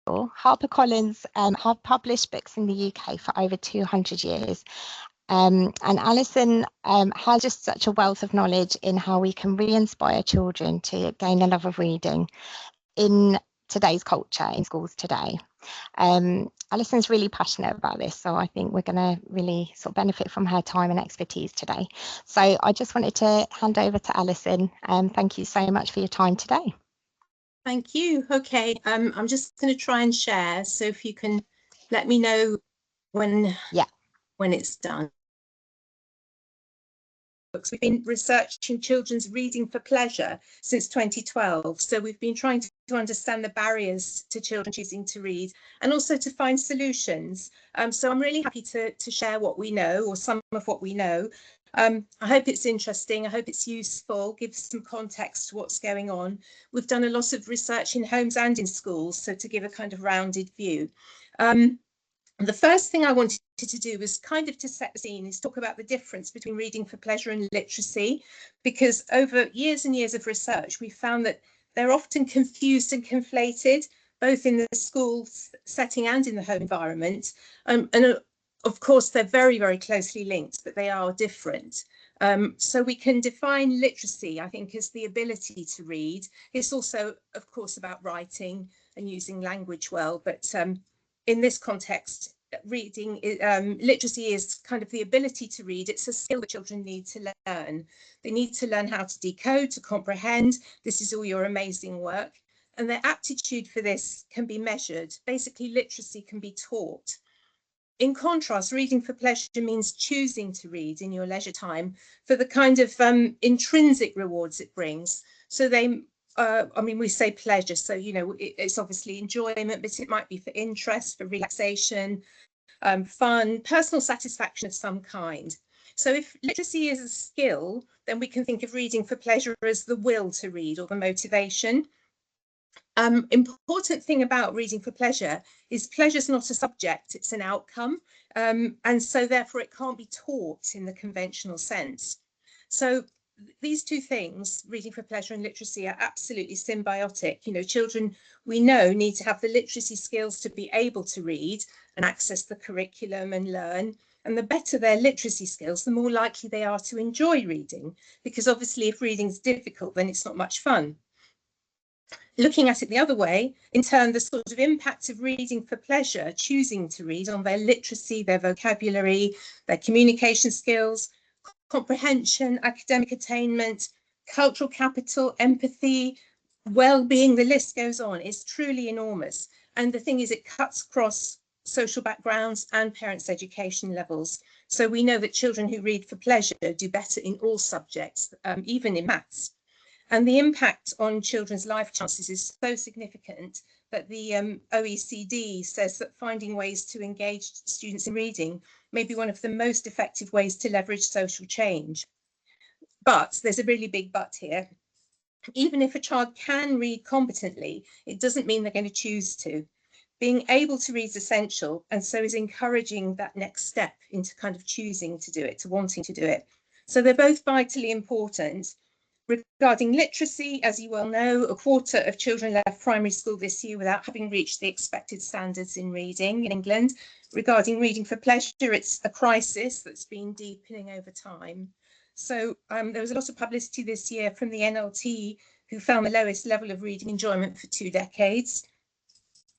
HarperCollins have published books in the UK for over 200 years. And Alison has just such a wealth of knowledge in how we can re-inspire children to gain a love of reading in today's culture in schools today. Alison's really passionate about this, so I think we're going to really sort of benefit from her time and expertise today. So I just wanted to hand over to Alison. Thank you so much for your time today. Thank you. Okay, I'm just going to try and share, so if you can let me know when it's done. We've been researching children's reading for pleasure since 2012. So we've been trying to understand the barriers to children choosing to read and also to find solutions. So I'm really happy to share what we know, or some of what we know. I hope it's interesting. I hope it's useful, gives some context to what's going on. We've done a lot of research in homes and in schools, so to give a kind of rounded view. The first thing I wanted to do was kind of to set the scene, is talk about the difference between reading for pleasure and literacy, because over years and years of research, we found that they're often confused and conflated, both in the school setting and in the home environment. And of course, they're very, very closely linked, but they are different. So we can define literacy, I think, as the ability to read. It's also, of course, about writing and using language well, but in this context, reading, literacy is kind of the ability to read. It's a skill that children need to learn. They need to learn how to decode, to comprehend. This is all your amazing work. And their aptitude for this can be measured. Basically, literacy can be taught. In contrast, reading for pleasure means choosing to read in your leisure time for the kind of intrinsic rewards it brings. So they I mean, we say pleasure, so, you know, it's obviously enjoyment, but it might be for interest, for relaxation, fun, personal satisfaction of some kind. So if literacy is a skill, then we can think of reading for pleasure as the will to read, or the motivation. Important thing about reading for pleasure is pleasure's not a subject, it's an outcome. And so therefore it can't be taught in the conventional sense. So these two things, reading for pleasure and literacy, are absolutely symbiotic. You know, children, we know, need to have the literacy skills to be able to read and access the curriculum and learn. And the better their literacy skills, the more likely they are to enjoy reading, because obviously if reading's difficult, then it's not much fun. Looking at it the other way, in turn, the sort of impact of reading for pleasure, choosing to read, on their literacy, their vocabulary, their communication skills, comprehension, academic attainment, cultural capital, empathy, well-being, the list goes on, is truly enormous. And the thing is, it cuts across social backgrounds and parents' education levels. So we know that children who read for pleasure do better in all subjects, even in maths. And the impact on children's life chances is so significant that the OECD says that finding ways to engage students in reading may be one of the most effective ways to leverage social change. But there's a really big but here. Even if a child can read competently, it doesn't mean they're going to choose to. Being able to read is essential, and so is encouraging that next step into kind of choosing to do it, to wanting to do it. So they're both vitally important. Regarding literacy, as you well know, 1/4 of children left primary school this year without having reached the expected standards in reading in England. Regarding reading for pleasure, it's a crisis that's been deepening over time. So there was a lot of publicity this year from the NLT, who found the lowest level of reading enjoyment for 2 decades.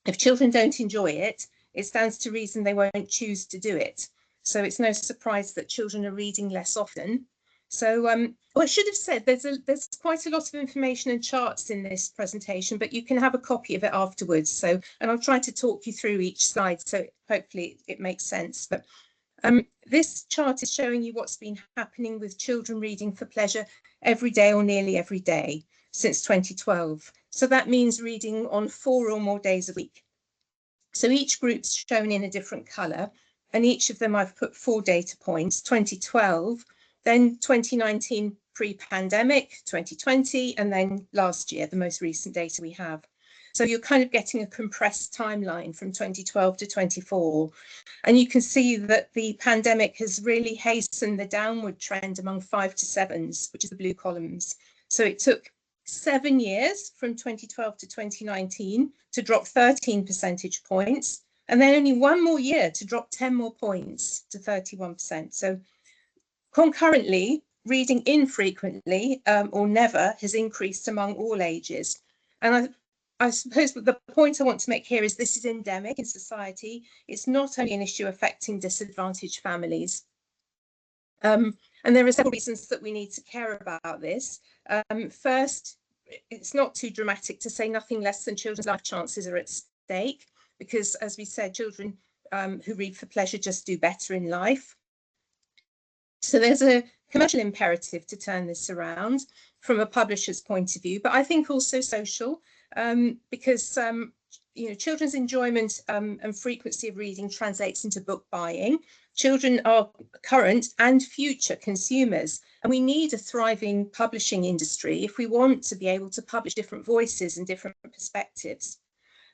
If children don't enjoy it, it stands to reason they won't choose to do it. So it's no surprise that children are reading less often. So well, I should have said there's quite a lot of information and charts in this presentation, but you can have a copy of it afterwards. So, and I'll try to talk you through each slide, so hopefully it makes sense. But this chart is showing you what's been happening with children reading for pleasure every day, or nearly every day, since 2012. So that means reading on 4 or more days a week. So each group's shown in a different colour, and each of them I've put 4 data points: 2012, then 2019 pre-pandemic, 2020, and then last year, the most recent data we have. So you're kind of getting a compressed timeline from 2012 to 24. And you can see that the pandemic has really hastened the downward trend among 5 to 7s, which is the blue columns. So it took 7 years from 2012 to 2019 to drop 13 percentage points, and then only 1 more year to drop 10 more points to 31%. So concurrently, reading infrequently or never has increased among all ages. And I suppose the point I want to make here is this is endemic in society. It's not only an issue affecting disadvantaged families. And there are several reasons that we need to care about this. First, it's not too dramatic to say nothing less than children's life chances are at stake, because as we said, children who read for pleasure just do better in life. So there's a commercial imperative to turn this around from a publisher's point of view, but I think also social, because children's enjoyment and frequency of reading translates into book buying. Children are current and future consumers, and we need a thriving publishing industry if we want to be able to publish different voices and different perspectives.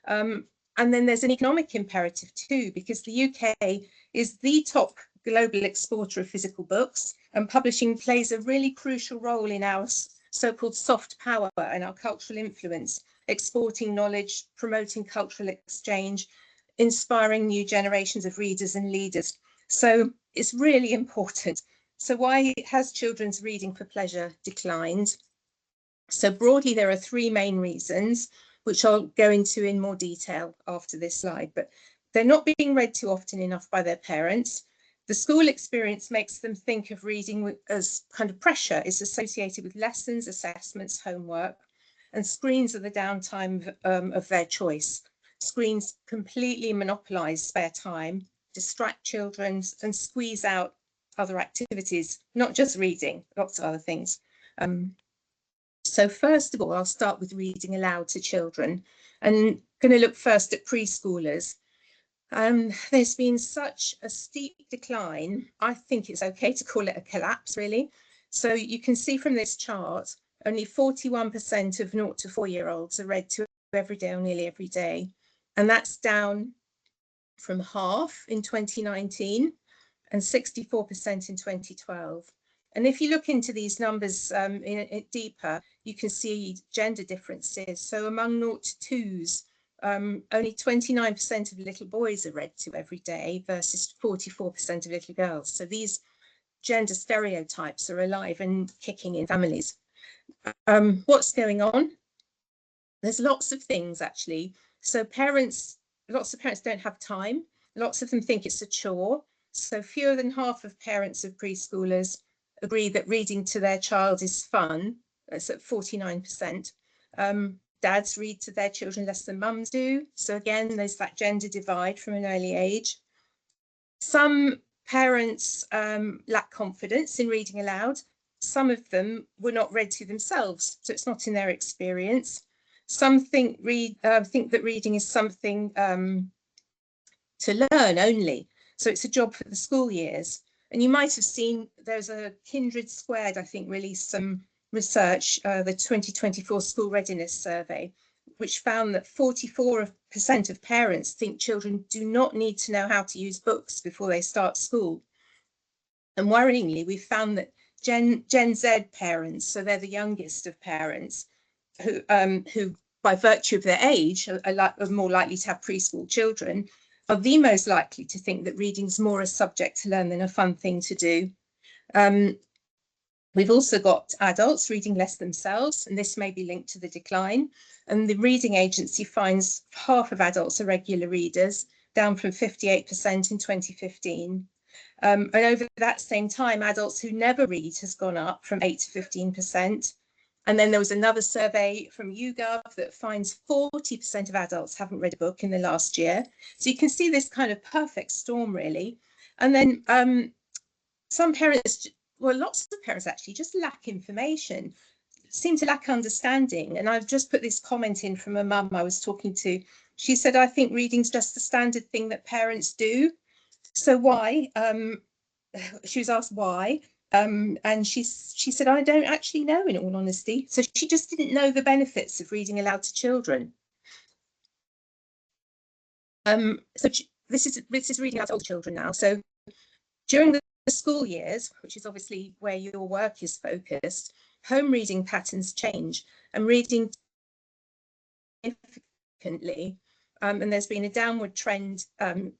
And then there's an economic imperative too, because the UK is the top global exporter of physical books, and publishing plays a really crucial role in our so-called soft power and our cultural influence, exporting knowledge, promoting cultural exchange, inspiring new generations of readers and leaders. So it's really important. So why has children's reading for pleasure declined? So broadly, there are 3 main reasons, which I'll go into in more detail after this slide, but they're not being read too often enough by their parents. The school experience makes them think of reading as kind of pressure. It's associated with lessons, assessments, homework, and screens are the downtime of their choice. Screens completely monopolise spare time, distract children, and squeeze out other activities, not just reading, lots of other things. So first of all, I'll start with reading aloud to children, and going to look first at preschoolers. There's been such a steep decline, I think it's okay to call it a collapse, really. So you can see from this chart, only 41% of 0 to 4-year-olds are read to every day or nearly every day. And that's down from half in 2019 and 64% in 2012. And if you look into these numbers deeper, you can see gender differences. So among 0 to 2s, only 29% of little boys are read to every day versus 44% of little girls. So these gender stereotypes are alive and kicking in families. What's going on? There's lots of things, actually. So lots of parents don't have time. Lots of them think it's a chore. So fewer than half of parents of preschoolers agree that reading to their child is fun. That's at 49%. Dads read to their children less than mums do. So again, there's that gender divide from an early age. Some parents lack confidence in reading aloud. Some of them were not read to themselves, so it's not in their experience. Some think that reading is something to learn only, so it's a job for the school years. And you might have seen there's a Kindred Squared, I think, released some research, the 2024 School Readiness Survey, which found that 44% of parents think children do not need to know how to use books before they start school. And worryingly, we found that Gen Z parents, so they're the youngest of parents, who by virtue of their age are more likely to have preschool children, are the most likely to think that reading's more a subject to learn than a fun thing to do. We've also got adults reading less themselves, and this may be linked to the decline. And the Reading Agency finds half of adults are regular readers, down from 58% in 2015. And over that same time, adults who never read has gone up from 8 to 15%. And then there was another survey from YouGov that finds 40% of adults haven't read a book in the last year. So you can see this kind of perfect storm, really. And then some parents, well, lots of parents actually just lack information, seem to lack understanding. And I've just put this comment in from a mum I was talking to. She said, I think reading's just the standard thing that parents do. So why? She was asked why. And she said, I don't actually know, in all honesty. So she just didn't know the benefits of reading aloud to children. So this is reading aloud to older children now. So during the school years, which is obviously where your work is focused, home reading patterns change and reading significantly. And there's been a downward trend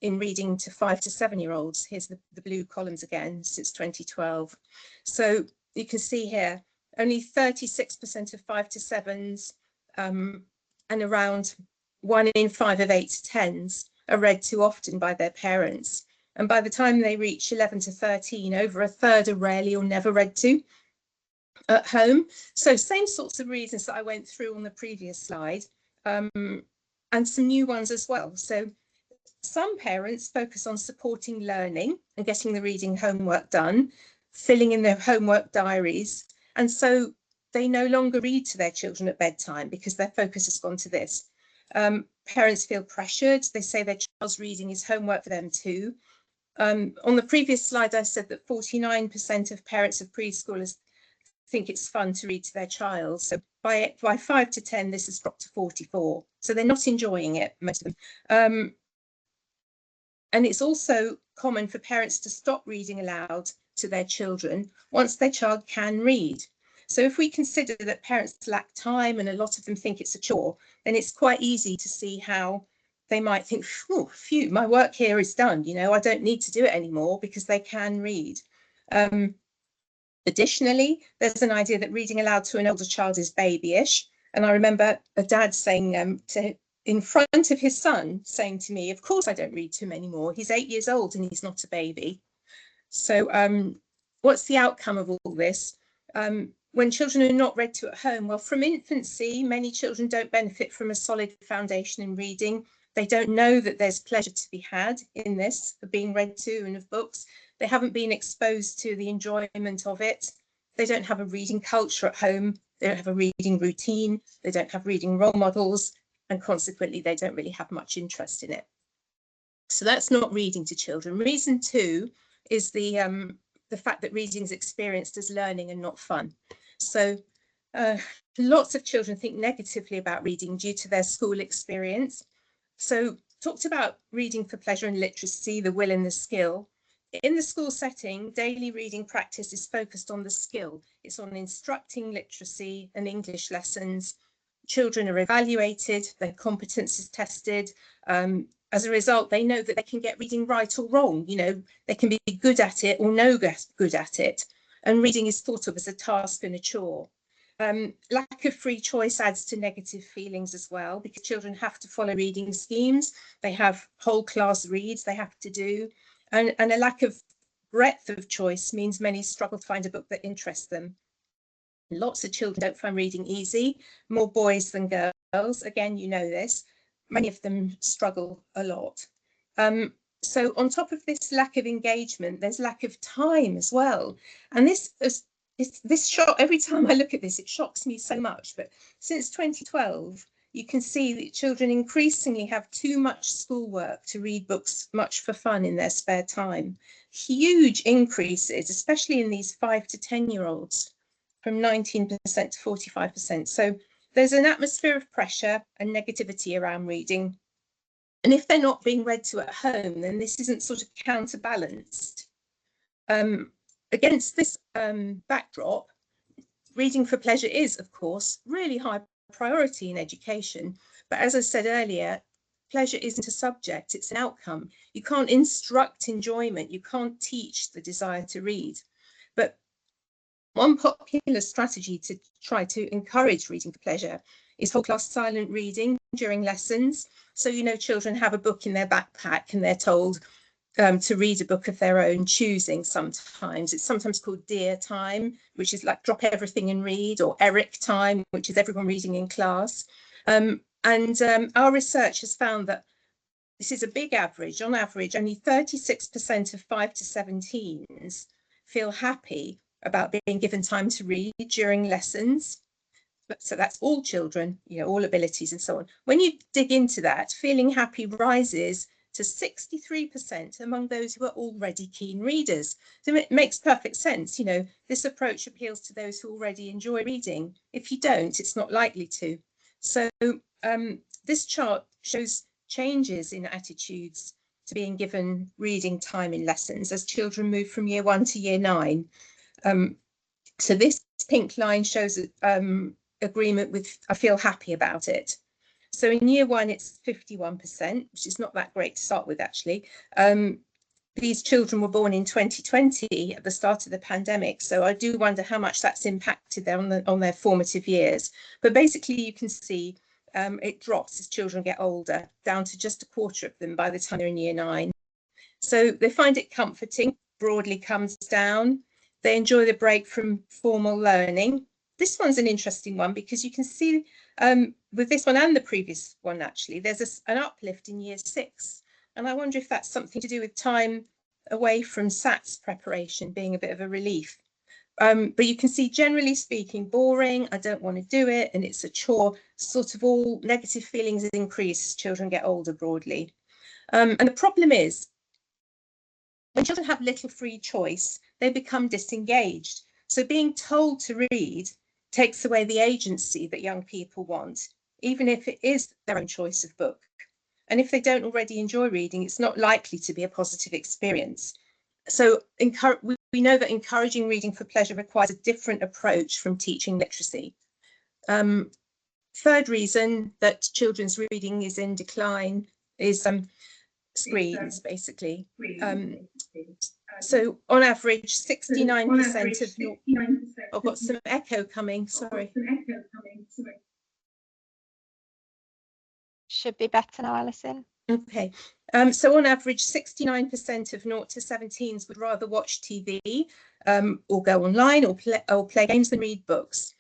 in reading to 5 to 7-year-olds. Here's the blue columns again since 2012. So you can see here, only 36% of 5 to 7s and around 1 in 5 of 8 to 10s are read too often by their parents. And by the time they reach 11 to 13, over a third are rarely or never read to at home. So same sorts of reasons that I went through on the previous slide, and some new ones as well. So some parents focus on supporting learning and getting the reading homework done, filling in their homework diaries. And so they no longer read to their children at bedtime because their focus has gone to this. Parents feel pressured. They say their child's reading is homework for them too. On the previous slide, I said that 49% of parents of preschoolers think it's fun to read to their child. So by 5 to 10, this has dropped to 44. So they're not enjoying it, most of them. And it's also common for parents to stop reading aloud to their children once their child can read. So if we consider that parents lack time and a lot of them think it's a chore, then it's quite easy to see how they might think, oh, phew, my work here is done. You know, I don't need to do it anymore because they can read. Additionally, there's an idea that reading aloud to an older child is babyish. And I remember a dad saying in front of his son, saying to me, of course I don't read to him anymore. He's 8 years old and he's not a baby. So what's the outcome of all this? When children are not read to at home, well, from infancy, many children don't benefit from a solid foundation in reading. They don't know that there's pleasure to be had in this, of being read to and of books. They haven't been exposed to the enjoyment of it. They don't have a reading culture at home. They don't have a reading routine. They don't have reading role models. And consequently, they don't really have much interest in it. So that's not reading to children. Reason 2 is the fact that reading is experienced as learning and not fun. So lots of children think negatively about reading due to their school experience. So talked about reading for pleasure and literacy, the will and the skill. In the school setting, daily reading practice is focused on the skill. It's on instructing literacy and English lessons. Children are evaluated, their competence is tested. As a result, they know that they can get reading right or wrong. You know, they can be good at it or no good at it. And reading is thought of as a task and a chore. Lack of free choice adds to negative feelings as well, because children have to follow reading schemes. They have whole class reads they have to do. And a lack of breadth of choice means many struggle to find a book that interests them. Lots of children don't find reading easy, more boys than girls. Again, you know this. Many of them struggle a lot. So on top of this lack of engagement, there's lack of time as well. And this shock, every time I look at this, it shocks me so much. But since 2012, you can see that children increasingly have too much schoolwork to read books much for fun in their spare time. Huge increases, especially in these 5 to 10-year-olds, from 19% to 45%. So there's an atmosphere of pressure and negativity around reading. And if they're not being read to at home, then this isn't sort of counterbalanced. Against this backdrop, reading for pleasure is, of course, really high priority in education. But as I said earlier, pleasure isn't a subject, it's an outcome. You can't instruct enjoyment, you can't teach the desire to read. But one popular strategy to try to encourage reading for pleasure is whole class silent reading during lessons. So, you know, children have a book in their backpack and they're told to read a book of their own choosing sometimes. It's sometimes called Dear Time, which is like drop everything and read, or Eric Time, which is everyone reading in class. Our research has found that this is a big average. On average, only 36% of 5 to 17s feel happy about being given time to read during lessons. So that's all children, you know, all abilities and so on. When you dig into that, feeling happy rises to 63% among those who are already keen readers. So it makes perfect sense. You know, this approach appeals to those who already enjoy reading. If you don't, it's not likely to. So this chart shows changes in attitudes to being given reading time in lessons as children move from year 1 to year 9. So this pink line shows agreement with I feel happy about it. So in year 1, it's 51%, which is not that great to start with, actually. These children were born in 2020 at the start of the pandemic, so I do wonder how much that's impacted them on their formative years. But basically, you can see it drops as children get older, down to just a quarter of them by the time they're in year 9. So they find it comforting, broadly comes down. They enjoy the break from formal learning. This one's an interesting one because you can see with this one and the previous one, actually, there's an uplift in year 6. And I wonder if that's something to do with time away from SATs preparation being a bit of a relief. But you can see, generally speaking, boring, I don't want to do it, and it's a chore, sort of all negative feelings increase as children get older broadly. And the problem is, when children have little free choice, they become disengaged. So being told to read takes away the agency that young people want, even if it is their own choice of book. And if they don't already enjoy reading, it's not likely to be a positive experience. So we know that encouraging reading for pleasure requires a different approach from teaching literacy. Third reason that children's reading is in decline is screens, basically. So on average, 69% of... I've got some echo coming, sorry. Should be better now, Alison. Okay, so on average, 69% of 0 to 17s would rather watch TV or go online or play games than read books.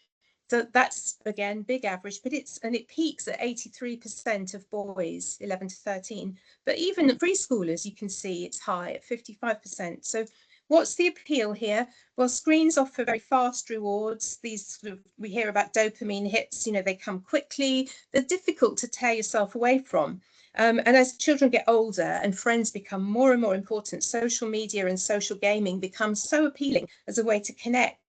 So that's, again, big average, but it peaks at 83% of boys, 11 to 13. But even preschoolers, you can see it's high at 55%. So what's the appeal here? Well, screens offer very fast rewards. These we hear about dopamine hits, they come quickly. They're difficult to tear yourself away from. And as children get older and friends become more and more important, social media and social gaming become so appealing as a way to connect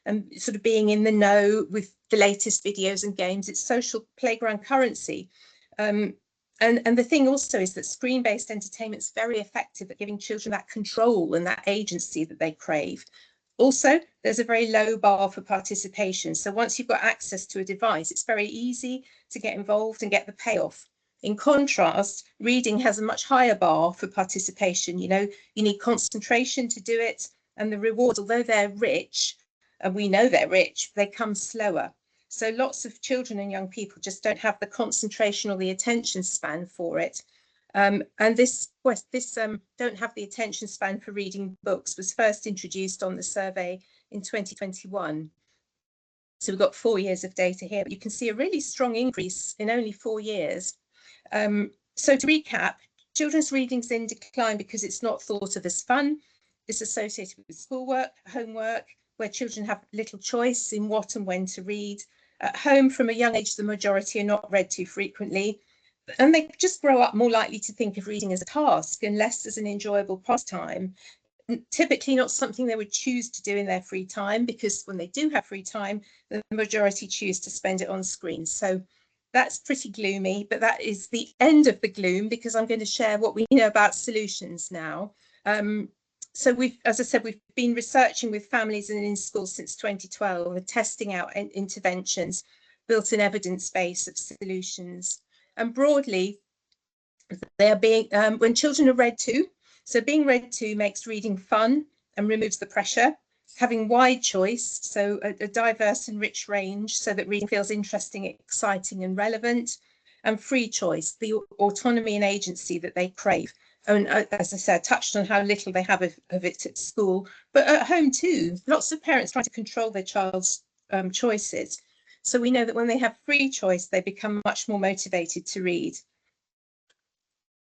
and sort of being in the know with the latest videos and games. It's social playground currency. And the thing also is that screen-based entertainment is very effective at giving children that control and that agency that they crave. Also, there's a very low bar for participation. So once you've got access to a device, it's very easy to get involved and get the payoff. In contrast, reading has a much higher bar for participation. You need concentration to do it, and the rewards, although they're rich, and we know they're rich, they come slower. So lots of children and young people just don't have the concentration or the attention span for it. And this don't have the attention span for reading books was first introduced on the survey in 2021. So we've got 4 years of data here, but you can see a really strong increase in only 4 years. So to recap, children's reading's in decline because it's not thought of as fun. It's associated with schoolwork, homework, where children have little choice in what and when to read. At home, from a young age, the majority are not read to frequently, and they just grow up more likely to think of reading as a task and less as an enjoyable pastime. Typically not something they would choose to do in their free time, because when they do have free time, the majority choose to spend it on screens. So that's pretty gloomy, but that is the end of the gloom, because I'm going to share what we know about solutions now. So as I said, we've been researching with families and in schools since 2012 and testing out interventions, built an evidence base of solutions. And broadly, they are being, when children are read to, so being read to makes reading fun and removes the pressure. Having wide choice, so a diverse and rich range, so that reading feels interesting, exciting and relevant. And free choice, the autonomy and agency that they crave. And as I said, I touched on how little they have of it at school, but at home too. Lots of parents try to control their child's choices. So we know that when they have free choice, they become much more motivated to read.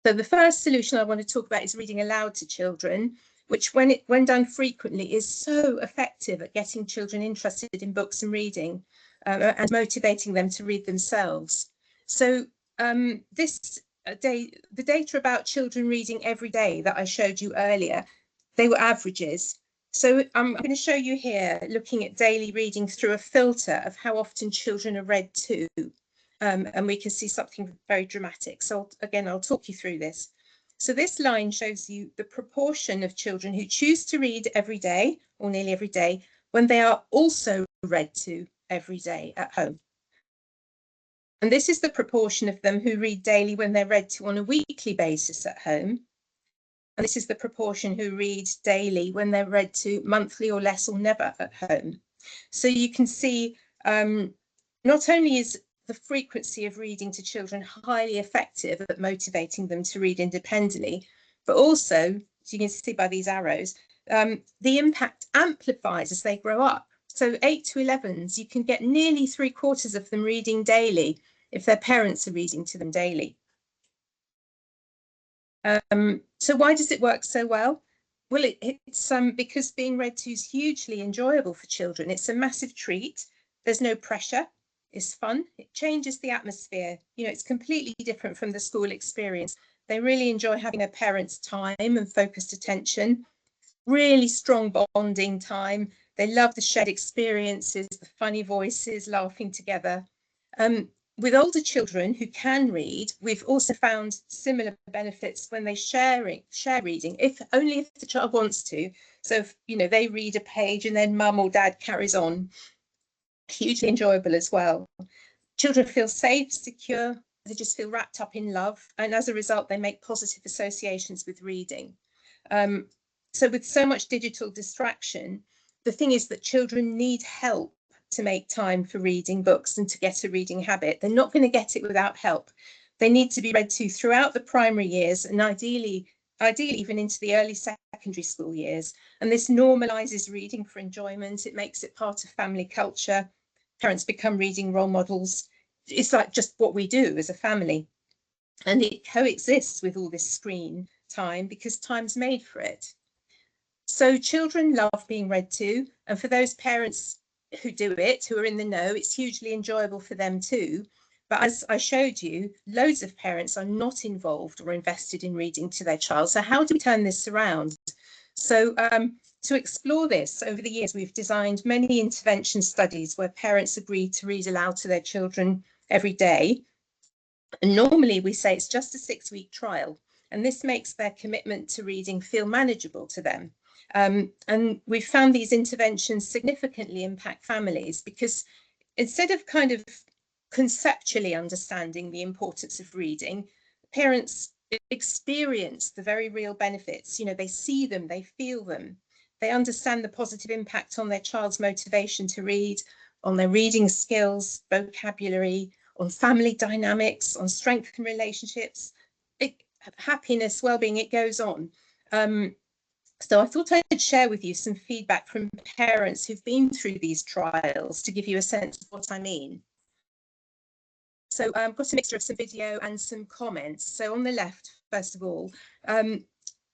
So the first solution I want to talk about is reading aloud to children, which when done frequently is so effective at getting children interested in books and reading and motivating them to read themselves. So the data about children reading every day that I showed you earlier, they were averages. So I'm going to show you here, looking at daily reading through a filter of how often children are read to. And we can see something very dramatic. So again, I'll talk you through this. So this line shows you the proportion of children who choose to read every day or nearly every day when they are also read to every day at home. And this is the proportion of them who read daily when they're read to on a weekly basis at home. And this is the proportion who read daily when they're read to monthly or less or never at home. So you can see not only is the frequency of reading to children highly effective at motivating them to read independently, but also, as you can see by these arrows, the impact amplifies as they grow up. So 8 to 11s, you can get nearly 3/4 of them reading daily if their parents are reading to them daily. So why does it work so well? Well, it's because being read to is hugely enjoyable for children. It's a massive treat. There's no pressure. It's fun. It changes the atmosphere. You know, it's completely different from the school experience. They really enjoy having their parents' time and focused attention. Really strong bonding time. They love the shared experiences, the funny voices, laughing together. With older children who can read, we've also found similar benefits when they share reading, if only if the child wants to. So if, you know, they read a page and then mum or dad carries on. Hugely enjoyable as well. Children feel safe, secure, they just feel wrapped up in love, and as a result they make positive associations with reading. So with so much digital distraction, the thing is that children need help to make time for reading books and to get a reading habit. They're not going to get it without help. They need to be read to throughout the primary years and ideally even into the early secondary school years. And this normalizes reading for enjoyment. It makes it part of family culture. Parents become reading role models. It's like just what we do as a family. And it coexists with all this screen time because time's made for it. So children love being read to, and for those parents who do it, who are in the know, it's hugely enjoyable for them too. But as I showed you, loads of parents are not involved or invested in reading to their child. So how do we turn this around? So to explore this, over the years, we've designed many intervention studies where parents agree to read aloud to their children every day. And normally we say it's just a 6-week trial, and this makes their commitment to reading feel manageable to them. And we've found these interventions significantly impact families because instead of kind of conceptually understanding the importance of reading, parents experience the very real benefits. You know, they see them, they feel them, they understand the positive impact on their child's motivation to read, on their reading skills, vocabulary, on family dynamics, on strength in relationships, happiness, well-being, it goes on. So I thought I'd share with you some feedback from parents who've been through these trials to give you a sense of what I mean. So I've got a mixture of some video and some comments. So on the left, first of all,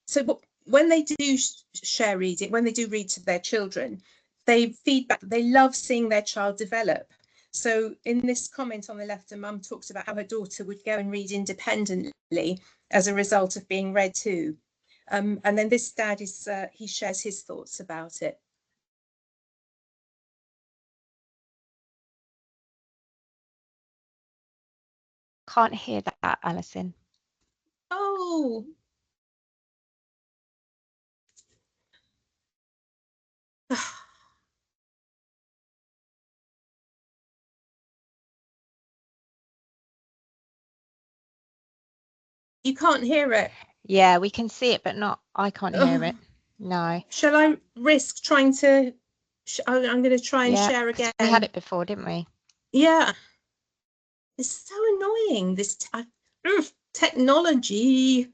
so when they do share reading, when they do read to their children, they feedback that they love seeing their child develop. So in this comment on the left, a mum talks about how her daughter would go and read independently as a result of being read to. And then this dad is, he shares his thoughts about it. Can't hear that, Alison. Oh. You can't hear it. Yeah, we can see it, but I can't hear it. No. Shall I risk trying to, I'm going to try and share again. We had it before, didn't we? Yeah. It's so annoying, this technology.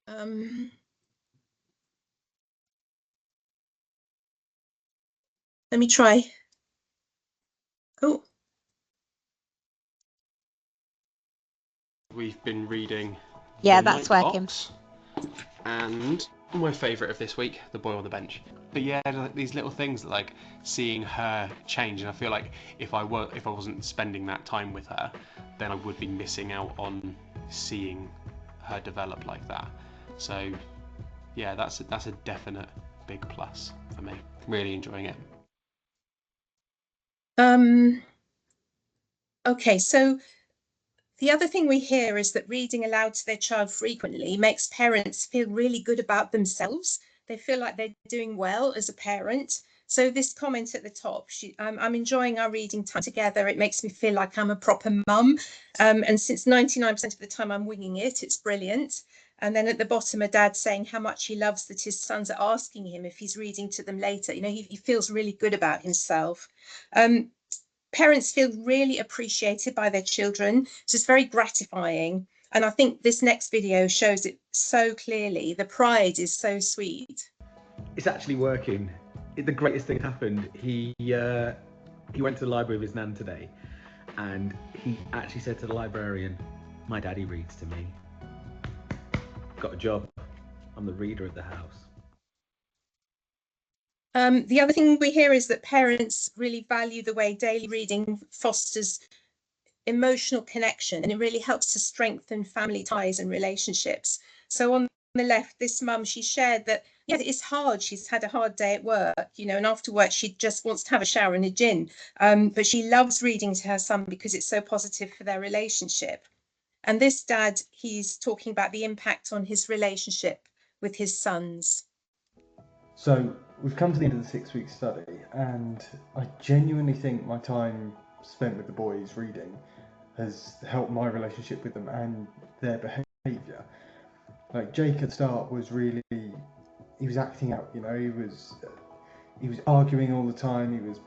Let me try. Oh. We've been reading. Yeah, that's working. Box, and my favourite of this week, The Boy on the Bench. But yeah, like these little things, like seeing her change, and I feel like if I wasn't spending that time with her, then I would be missing out on seeing her develop like that. So yeah, that's a definite big plus for me. Really enjoying it. Okay, so The other thing we hear is that reading aloud to their child frequently makes parents feel really good about themselves. They feel like they're doing well as a parent. So this comment at the top, I'm enjoying our reading time together. It makes me feel like I'm a proper mum. And since 99% of the time I'm winging it, it's brilliant. And then at the bottom, a dad saying how much he loves that his sons are asking him if he's reading to them later. You know, he feels really good about himself. Parents feel really appreciated by their children. So it's very gratifying. And I think this next video shows it so clearly. The pride is so sweet. It's actually working. The greatest thing happened. He went to the library with his nan today, and he actually said to the librarian, "My daddy reads to me. Got a job. I'm the reader of the house." The other thing we hear is that parents really value the way daily reading fosters emotional connection, and it really helps to strengthen family ties and relationships. So on the left, this mum, she shared that, yeah, it's hard. She's had a hard day at work, you know, and after work, she just wants to have a shower and a gin. But she loves reading to her son because it's so positive for their relationship. And this dad, he's talking about the impact on his relationship with his sons. So we've come to the end of the 6-week study, and I genuinely think my time spent with the boys reading has helped my relationship with them and their behaviour. Like Jake at the start was really, he was acting out, you know, he was arguing all the time, he was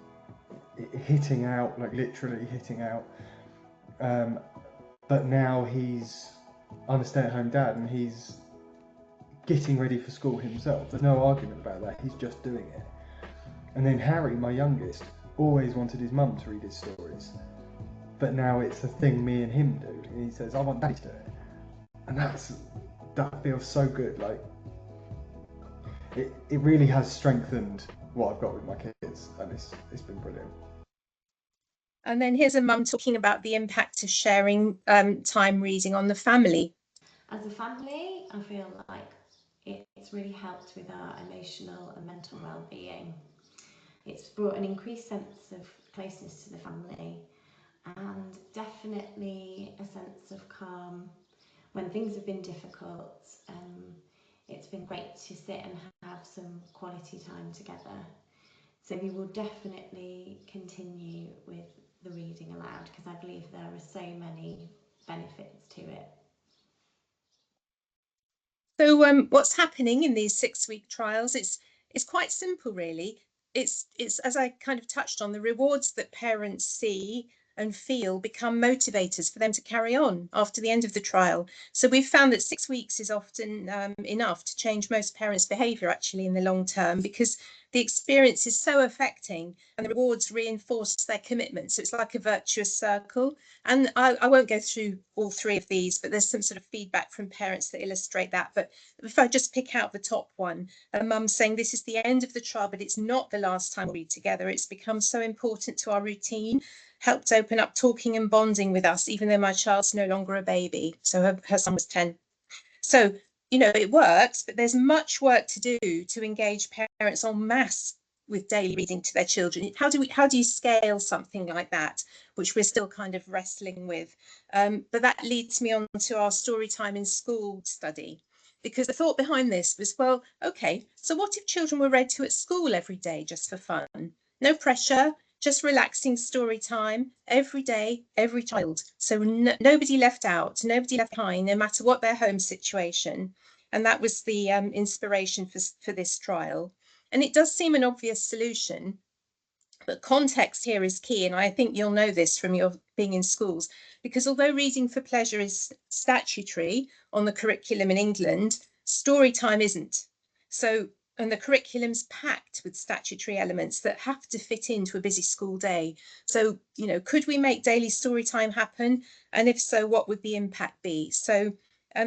hitting out, like literally hitting out. But now I'm a stay-at-home dad, and he's getting ready for school himself. There's no argument about that, he's just doing it. And then Harry, my youngest, always wanted his mum to read his stories, but now it's a thing me and him do, and he says, "I want Daddy to do it," and that feels so good. Like it really has strengthened what I've got with my kids, and it's been brilliant. And then here's a mum talking about the impact of sharing time reading on the family. As a family, I feel like it's really helped with our emotional and mental well-being. It's brought an increased sense of closeness to the family, and definitely a sense of calm when things have been difficult. It's been great to sit and have some quality time together. So we will definitely continue with the reading aloud, because I believe there are so many benefits to it. So what's happening in these 6-week trials? It's quite simple, really. It's as I kind of touched on, the rewards that parents see and feel become motivators for them to carry on after the end of the trial. So we've found that 6 weeks is often enough to change most parents' behaviour actually in the long term, because the experience is so affecting and the rewards reinforce their commitment. So it's like a virtuous circle. And I won't go through all 3 of these, but there's some sort of feedback from parents that illustrate that. But if I just pick out the top one, a mum saying this is the end of the trial, but it's not the last time we read together. It's become so important to our routine, helped open up talking and bonding with us, even though my child's no longer a baby. So her son was 10. So, you know, it works, but there's much work to do to engage parents en masse with daily reading to their children. How do you scale something like that, which we're still kind of wrestling with? But that leads me on to our story time in school study, because the thought behind this was, well, okay, so what if children were read to at school every day just for fun? No pressure, just relaxing story time every day, every child. So nobody left out, nobody left behind, no matter what their home situation. And that was the inspiration for this trial. And it does seem an obvious solution, but context here is key. And I think you'll know this from your being in schools, because although reading for pleasure is statutory on the curriculum in England, story time isn't. So, and the curriculum's packed with statutory elements that have to fit into a busy school day. So, you know, could we make daily story time happen? And if so, what would the impact be? So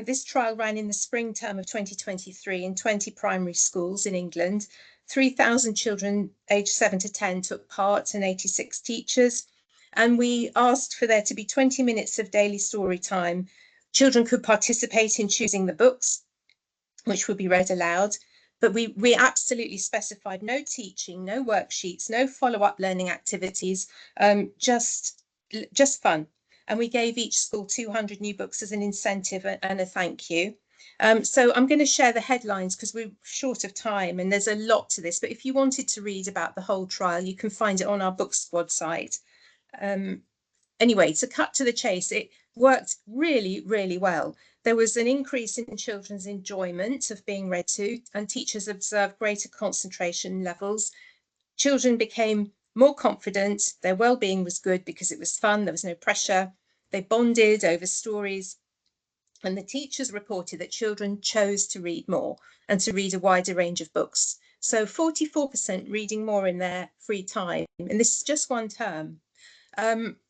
this trial ran in the spring term of 2023 in 20 primary schools in England. 3,000 children aged 7 to 10 took part, and 86 teachers. And we asked for there to be 20 minutes of daily story time. Children could participate in choosing the books, which would be read aloud. But we absolutely specified no teaching, no worksheets, no follow-up learning activities, just fun. and we gave each school 200 new books as an incentive and a thank you. So I'm going to share the headlines because we're short of time and there's a lot to this, but if you wanted to read about the whole trial, you can find it on our Book Squad site. Anyway, to cut to the chase, it worked really, really well. There was an increase in children's enjoyment of being read to, and teachers observed greater concentration levels. Children became more confident, their well-being was good because it was fun, there was no pressure. They bonded over stories, and the teachers reported that children chose to read more and to read a wider range of books. So 44% reading more in their free time, and this is just one term.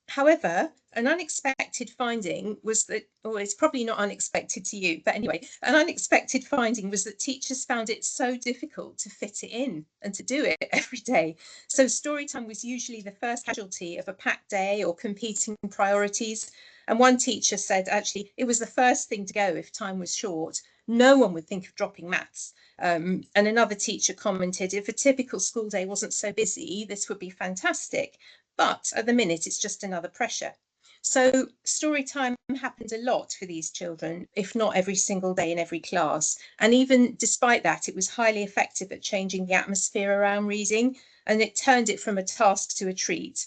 However, an unexpected finding was that, or it's probably not unexpected to you, but anyway, an unexpected finding was that teachers found it so difficult to fit it in and to do it every day. So story time was usually the first casualty of a packed day or competing priorities. And one teacher said, actually, it was the first thing to go if time was short. No one would think of dropping maths. And another teacher commented, if a typical school day wasn't so busy, this would be fantastic. But at the minute, it's just another pressure. So story time happened a lot for these children, if not every single day in every class. And even despite that, it was highly effective at changing the atmosphere around reading, and it turned it from a task to a treat.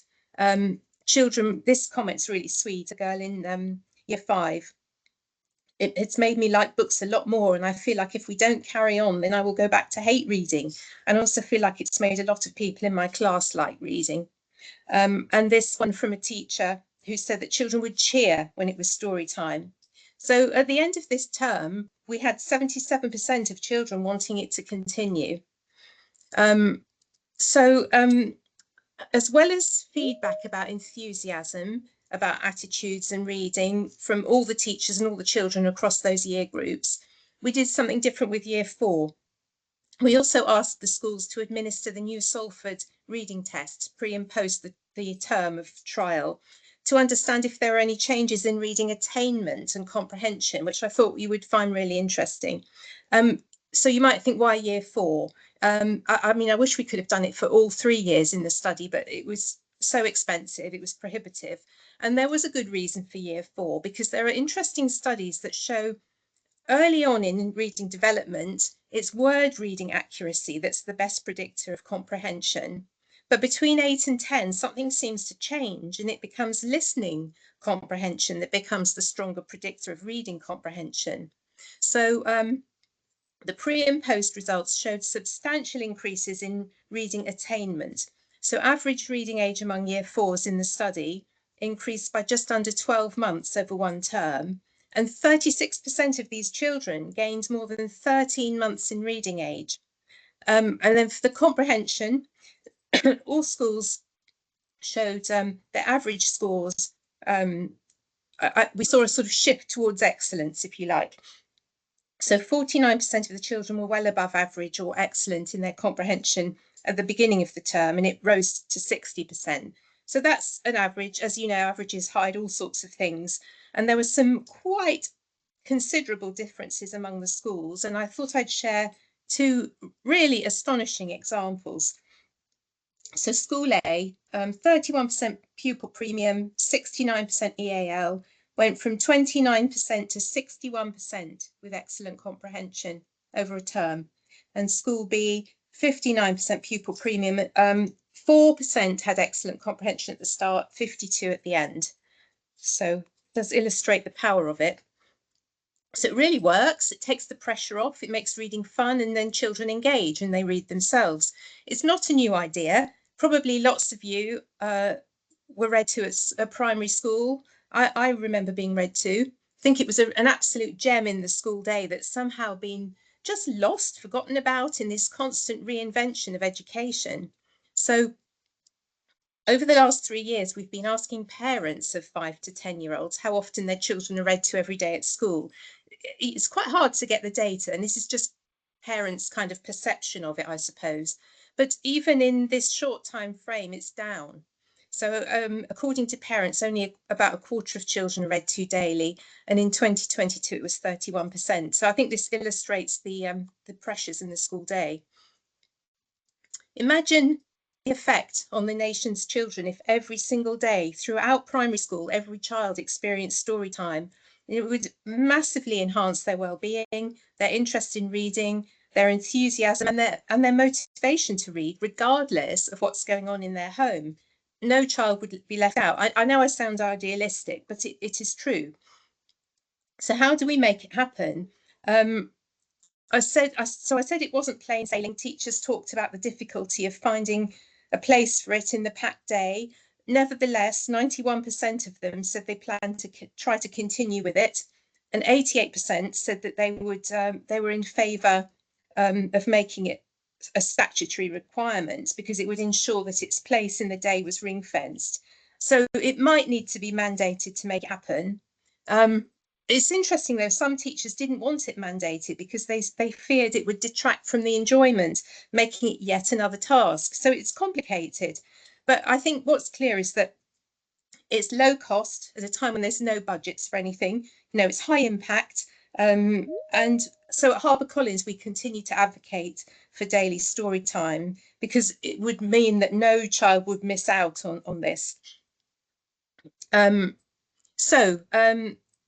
Children, this comment's really sweet, a girl in year 5. It's made me like books a lot more, and I feel like if we don't carry on, then I will go back to hate reading. And I also feel like it's made a lot of people in my class like reading. And this one from a teacher who said that children would cheer when it was story time. So at the end of this term, we had 77% of children wanting it to continue. As well as feedback about enthusiasm, about attitudes and reading from all the teachers and all the children across those year groups, we did something different with year 4. We also asked the schools to administer the new Salford reading test pre and post the term of trial to understand if there are any changes in reading attainment and comprehension, which I thought you would find really interesting. So you might think, why year 4? I mean, I wish we could have done it for all 3 years in the study, but it was so expensive, it was prohibitive. And there was a good reason for year 4, because there are interesting studies that show early on in reading development, it's word reading accuracy that's the best predictor of comprehension. But between 8 and 10, something seems to change, and it becomes listening comprehension that becomes the stronger predictor of reading comprehension. So the pre and post results showed substantial increases in reading attainment. So average reading age among year 4s in the study increased by just under 12 months over one term. And 36% of these children gained more than 13 months in reading age. And then for the comprehension, all schools showed their average scores. We saw a sort of shift towards excellence, if you like. So 49% of the children were well above average or excellent in their comprehension at the beginning of the term, and it rose to 60%. So that's an average. As you know, averages hide all sorts of things. And there were some quite considerable differences among the schools. And I thought I'd share 2 really astonishing examples. So school A, 31% pupil premium, 69% EAL, went from 29% to 61% with excellent comprehension over a term. And school B, 59% pupil premium, 4% had excellent comprehension at the start, 52 at the end. So it does illustrate the power of it. So it really works. It takes the pressure off. It makes reading fun, and then children engage and they read themselves. It's not a new idea. Probably lots of you were read to at a primary school. I remember being read to. I think it was an absolute gem in the school day that's somehow been just lost, forgotten about in this constant reinvention of education. So over the last 3 years, we've been asking parents of 5 to 10-year-olds how often their children are read to every day at school. It's quite hard to get the data, and this is just parents' kind of perception of it, I suppose. But even in this short time frame, it's down. So according to parents, only about a quarter of children are read to daily, and in 2022 it was 31%. So I think this illustrates the pressures in the school day. Imagine effect on the nation's children if every single day throughout primary school, every child experienced story time. It would massively enhance their well-being, their interest in reading, their enthusiasm and their motivation to read, regardless of what's going on in their home. No child would be left out. I know I sound idealistic, but it is true. So how do we make it happen? I said it wasn't plain sailing. Teachers talked about the difficulty of finding a place for it in the packed day. Nevertheless, 91% of them said they planned to try to continue with it, and 88% said that they were in favour of making it a statutory requirement because it would ensure that its place in the day was ring fenced. So it might need to be mandated to make it happen. It's interesting though, some teachers didn't want it mandated because they feared it would detract from the enjoyment, making it yet another task. So it's complicated. But I think what's clear is that it's low cost at a time when there's no budgets for anything. You know, it's high impact. And so at HarperCollins, we continue to advocate for daily story time because it would mean that no child would miss out on this.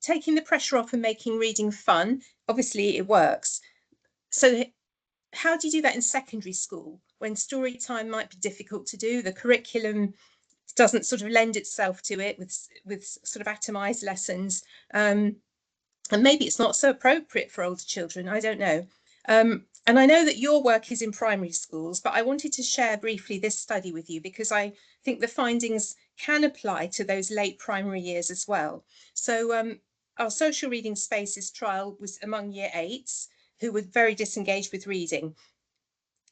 Taking the pressure off and making reading fun, obviously it works. So how do you do that in secondary school when story time might be difficult to do? The curriculum doesn't sort of lend itself to it with sort of atomized lessons. And maybe it's not so appropriate for older children, I don't know. And I know that your work is in primary schools, but I wanted to share briefly this study with you because I think the findings can apply to those late primary years as well. So our social reading spaces trial was among year 8s who were very disengaged with reading.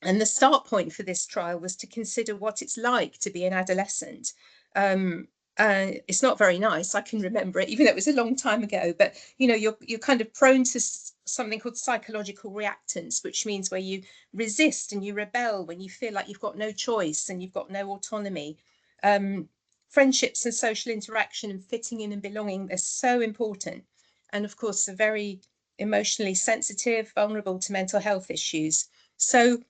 And the start point for this trial was to consider what it's like to be an adolescent. It's not very nice. I can remember it, even though it was a long time ago. But you know, you're kind of prone to something called psychological reactance, which means where you resist and you rebel when you feel like you've got no choice and you've got no autonomy. Friendships and social interaction and fitting in and belonging are so important. And of course, they're very emotionally sensitive, vulnerable to mental health issues. So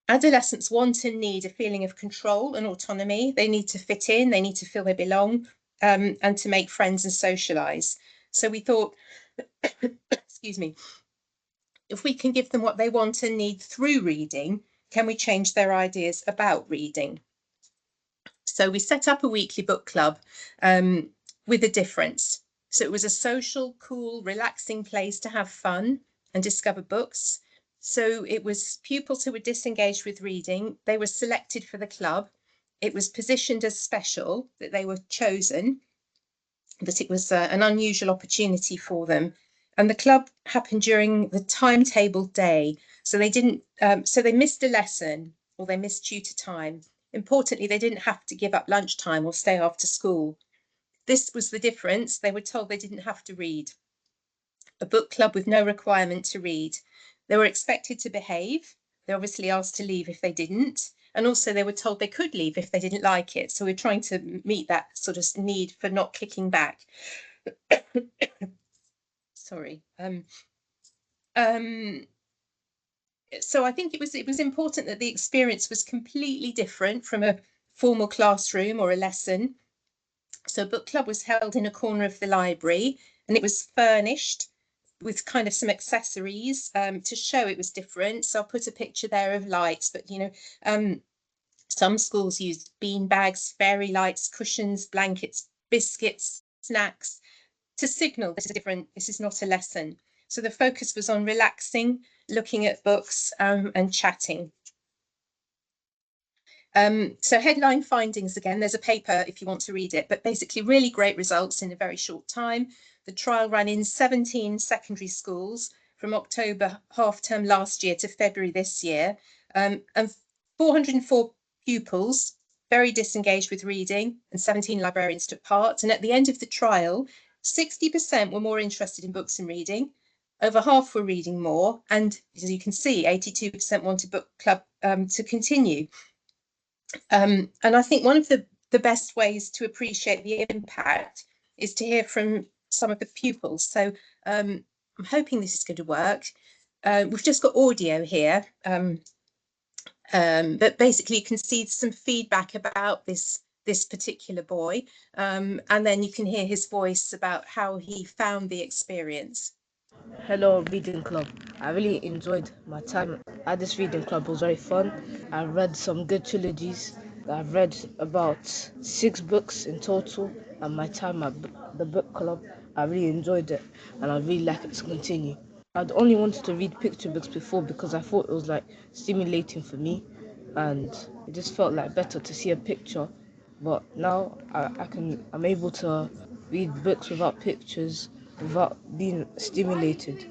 adolescents want and need a feeling of control and autonomy. They need to fit in, they need to feel they belong, and to make friends and socialise. So we thought, excuse me, if we can give them what they want and need through reading, can we change their ideas about reading? So we set up a weekly book club with a difference. So it was a social, cool, relaxing place to have fun and discover books. So it was pupils who were disengaged with reading. They were selected for the club. It was positioned as special, that they were chosen, that it was an unusual opportunity for them. And the club happened during the timetable day. So they didn't, so they missed a lesson or they missed tutor time. Importantly, they didn't have to give up lunchtime or stay after school. This was the difference. They were told they didn't have to read. A book club with no requirement to read. They were expected to behave. They're obviously asked to leave if they didn't. And also they were told they could leave if they didn't like it. So we're trying to meet that sort of need for not kicking back. Sorry. So I think it was important that the experience was completely different from a formal classroom or a lesson. So book club was held in a corner of the library and it was furnished with kind of some accessories to show it was different. So I'll put a picture there of lights, but you know, some schools used bean bags, fairy lights, cushions, blankets, biscuits, snacks to signal this is different, this is not a lesson. So the focus was on relaxing, looking at books and chatting. So headline findings again, there's a paper if you want to read it, but basically really great results in a very short time. The trial ran in 17 secondary schools from October half term last year to February this year, and 404 pupils, very disengaged with reading, and 17 librarians took part. And at the end of the trial, 60% were more interested in books and reading. Over half were reading more, and as you can see, 82% wanted book club to continue. And I think one of the best ways to appreciate the impact is to hear from some of the pupils. So I'm hoping this is going to work. We've just got audio here. But basically you can see some feedback about this particular boy, and then you can hear his voice about how he found the experience. Hello, reading club. I really enjoyed my time at this reading club. It was very fun. I read some good trilogies. I've read about 6 books in total, and my time at the book club, I really enjoyed it, and I'd really like it to continue. I'd only wanted to read picture books before because I thought it was like stimulating for me, and it just felt like better to see a picture. But now I'm able to read books without pictures, without being stimulated.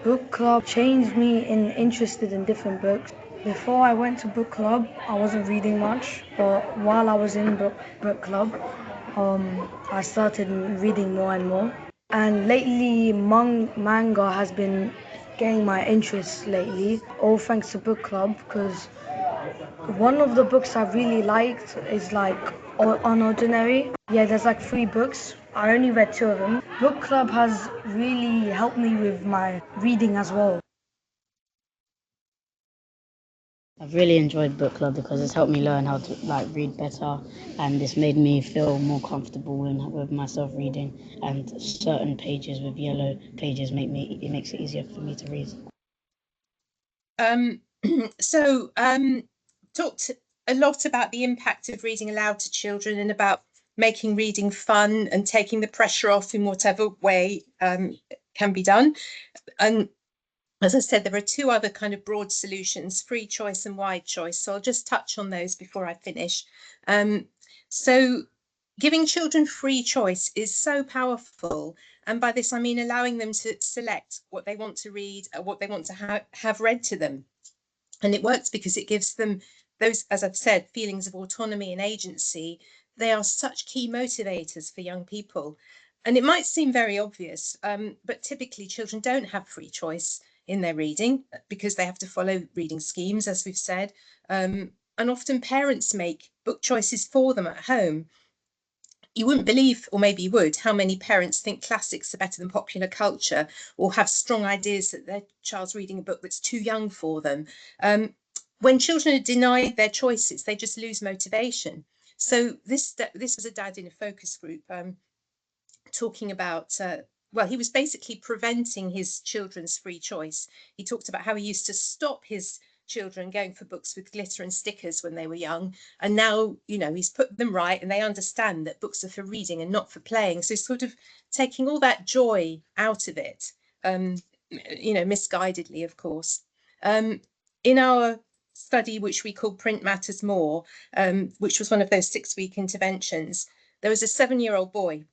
Book club changed me in interested in different books. Before I went to book club, I wasn't reading much, but while I was in book club, I started reading more and more. And lately, manga has been getting my interest lately, all thanks to book club, because one of the books I really liked is like Unordinary. Yeah, there's like 3 books. I only read 2 of them. Book club has really helped me with my reading as well. I've really enjoyed book club because it's helped me learn how to read better, and it's made me feel more comfortable with myself reading. And certain pages with yellow pages makes it easier for me to read. So talked a lot about the impact of reading aloud to children and about making reading fun and taking the pressure off in whatever way can be done. And as I said, there are 2 other kind of broad solutions, free choice and wide choice. So I'll just touch on those before I finish. So giving children free choice is so powerful. And by this, I mean allowing them to select what they want to read, what they want to have read to them. And it works because it gives them those, as I've said, feelings of autonomy and agency. They are such key motivators for young people. And it might seem very obvious, but typically children don't have free choice in their reading because they have to follow reading schemes, as we've said. And often parents make book choices for them at home. You wouldn't believe, or maybe you would, how many parents think classics are better than popular culture or have strong ideas that their child's reading a book that's too young for them. When children are denied their choices, they just lose motivation. So this was a dad in a focus group talking about, well, he was basically preventing his children's free choice. He talked about how he used to stop his children going for books with glitter and stickers when they were young, and now he's put them right and they understand that books are for reading and not for playing. So sort of taking all that joy out of it, misguidedly, of course. In our study, which we call Print Matters More, which was one of those 6-week interventions, there was a 7-year-old boy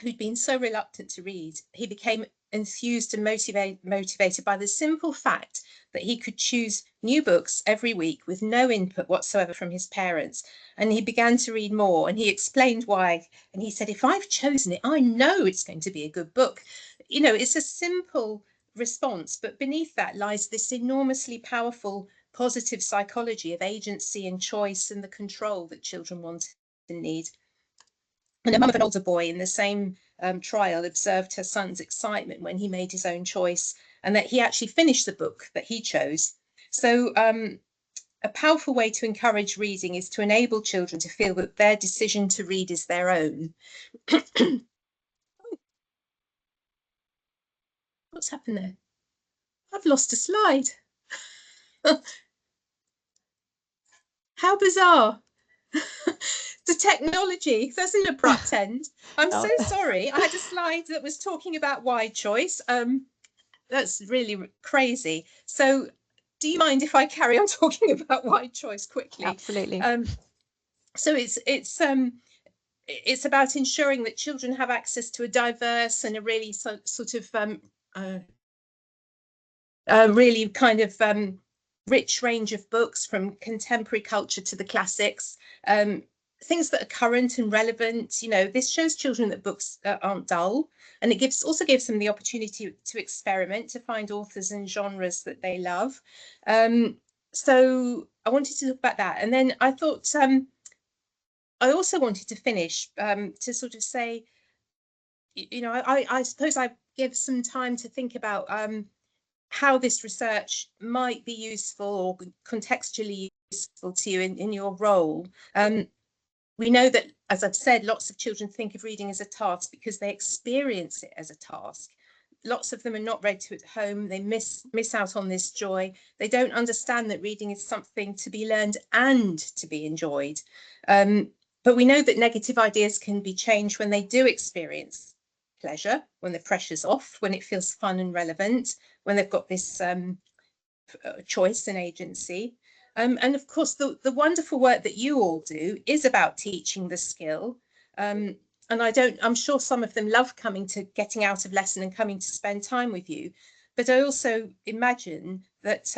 who'd been so reluctant to read. He became enthused and motivated by the simple fact that he could choose new books every week with no input whatsoever from his parents. And he began to read more, and he explained why. And he said, if I've chosen it, I know it's going to be a good book. It's a simple response, but beneath that lies this enormously powerful positive psychology of agency and choice and the control that children want and need. And a mum of an older boy in the same trial observed her son's excitement when he made his own choice, and that he actually finished the book that he chose. So a powerful way to encourage reading is to enable children to feel that their decision to read is their own. What's happened there? I've lost a slide. How bizarre. The technology, that's an abrupt end. I'm so sorry. I had a slide that was talking about wide choice. That's really crazy. So do you mind if I carry on talking about wide choice quickly? Absolutely. So it's about ensuring that children have access to a diverse and a really sort of really kind of rich range of books, from contemporary culture to the classics, things that are current and relevant. This shows children that books aren't dull, and it also gives them the opportunity to experiment, to find authors and genres that they love. So I wanted to talk about that, and then I thought I also wanted to finish to sort of say, I suppose I give some time to think about how this research might be useful or contextually useful to you in your role. We know that, as I've said, lots of children think of reading as a task because they experience it as a task. Lots of them are not read to at home. They miss out on this joy. They don't understand that reading is something to be learned and to be enjoyed. But we know that negative ideas can be changed when they do experience pleasure, when the pressure's off, when it feels fun and relevant, when they've got this choice and agency. And of course, the wonderful work that you all do is about teaching the skill. And I'm sure some of them love getting out of lesson and coming to spend time with you. But I also imagine that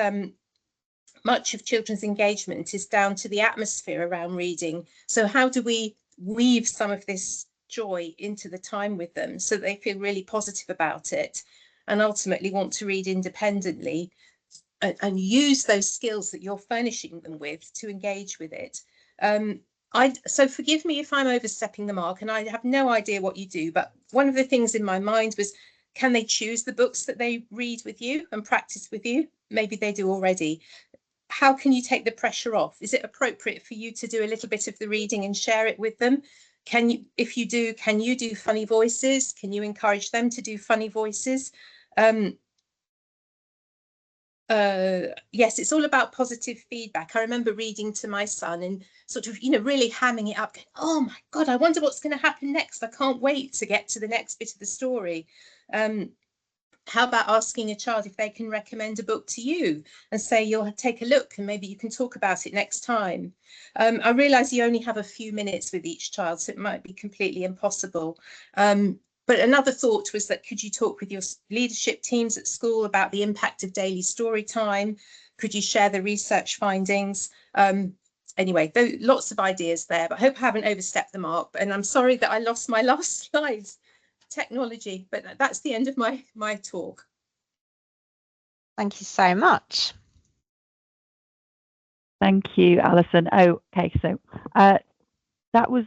much of children's engagement is down to the atmosphere around reading. So how do we weave some of this joy into the time with them so that they feel really positive about it and ultimately want to read independently? And use those skills that you're furnishing them with to engage with it. So forgive me if I'm overstepping the mark, and I have no idea what you do, but one of the things in my mind was, can they choose the books that they read with you and practice with you? Maybe they do already. How can you take the pressure off? Is it appropriate for you to do a little bit of the reading and share it with them? Can you, if you do, can you do funny voices? Can you encourage them to do funny voices? Yes, it's all about positive feedback. I remember reading to my son and sort of, really hamming it up. Going, oh my God, I wonder what's going to happen next. I can't wait to get to the next bit of the story. How about asking a child if they can recommend a book to you and say, you'll take a look and maybe you can talk about it next time. I realise you only have a few minutes with each child, so it might be completely impossible. But another thought was that, could you talk with your leadership teams at school about the impact of daily story time? Could you share the research findings? Anyway, lots of ideas there, but I hope I haven't overstepped the mark. And I'm sorry that I lost my last slides. Technology, but that's the end of my talk. Thank you so much. Thank you, Alison. Okay, so that was